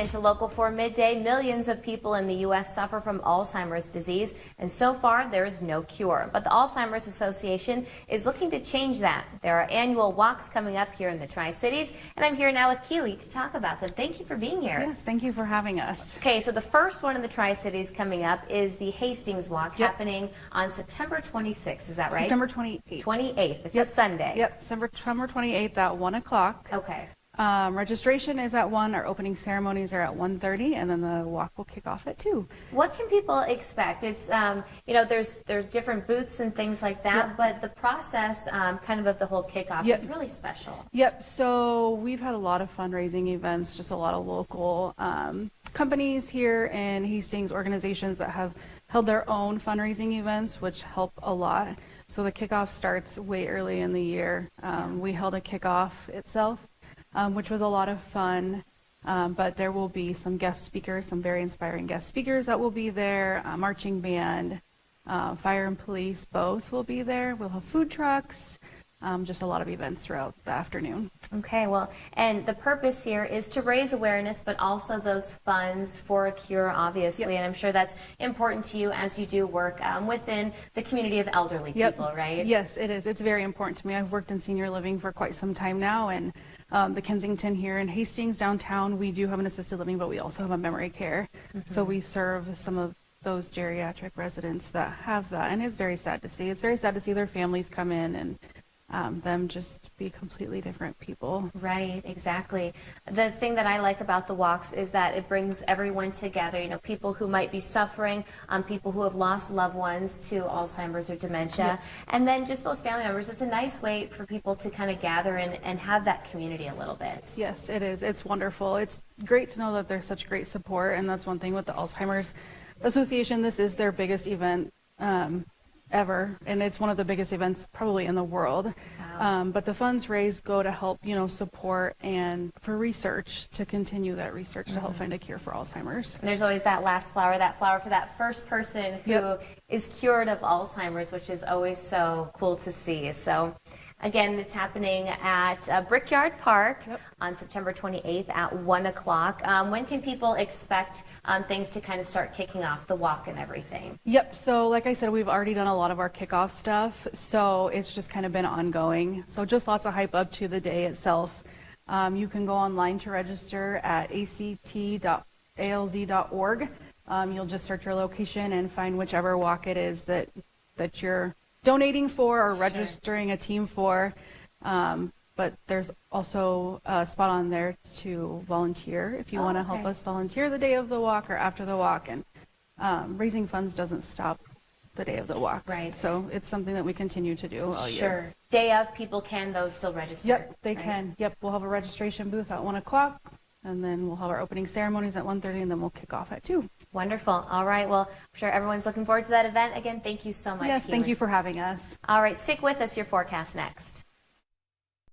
Into Local 4 Midday, millions of people in the U.S. suffer from Alzheimer's disease, and so far there is no cure. But the Alzheimer's Association is looking to change that. There are annual walks coming up here in the Tri-Cities, and I'm here now with Keely to talk about them. Thank you for being here. Yes, thank you for having us. Okay, so the first one in the Tri-Cities coming up is the Hastings Walk, happening on September 26th. Is that right? September 28th. 28th. It's a Sunday. Yep, September 28th at 1 o'clock. Okay. Registration is at 1, our opening ceremonies are at 1:30, and then the walk will kick off at 2. What can people expect? It's, there's different booths and things like that, but the process kind of the whole kickoff is really special. Yep, so we've had a lot of fundraising events, just a lot of local companies here in Hastings, organizations that have held their own fundraising events, which help a lot. So the kickoff starts way early in the year. We held a kickoff itself, which was a lot of fun, but there will be some guest speakers, some very inspiring guest speakers that will be there, marching band, fire and police, both will be there. We'll have food trucks, just a lot of events throughout the afternoon. Okay, well, and the purpose here is to raise awareness, but also those funds for a cure, obviously, and I'm sure that's important to you as you do work within the community of elderly people, right? Yes, it is. It's very important to me. I've worked in senior living for quite some time now, and the Kensington here in Hastings downtown, we do have an assisted living, but we also have a memory care. So we serve some of those geriatric residents that have that, and it's very sad to see. It's very sad to see their families come in and them just be completely different people. Right, exactly. The thing that I like about the walks is that it brings everyone together, people who might be suffering, people who have lost loved ones to Alzheimer's or dementia, and then just those family members. It's a nice way for people to kind of gather and have that community a little bit. Yes, it is. It's wonderful. It's great to know that there's such great support, and that's one thing with the Alzheimer's Association. This is their biggest event ever, and it's one of the biggest events probably in the world. Wow. But the funds raised go to help, support and for research, to continue that research to help find a cure for Alzheimer's. And there's always that last flower for that first person who is cured of Alzheimer's, which is always so cool to see. So again, it's happening at Brickyard Park on September 28th at 1 o'clock. When can people expect things to kind of start kicking off, the walk and everything? Yep, so like I said, we've already done a lot of our kickoff stuff, so it's just kind of been ongoing. So just lots of hype up to the day itself. You can go online to register at act.alz.org. You'll just search your location and find whichever walk it is that you're donating for or registering a team for, but there's also a spot on there to volunteer if you want to help us volunteer the day of the walk or after the walk, and raising funds doesn't stop the day of the walk, right? So it's something that we continue to do all year. Day of, people can though still register. Yep, they can. Yep, we'll have a registration booth at 1 o'clock, and then we'll have our opening ceremonies at 1:30, and then we'll kick off at 2. Wonderful. All right. Well, I'm sure everyone's looking forward to that event. Again, thank you so much. Yes, Keely. thank you for having us. All right. Stick with us. Your forecast next.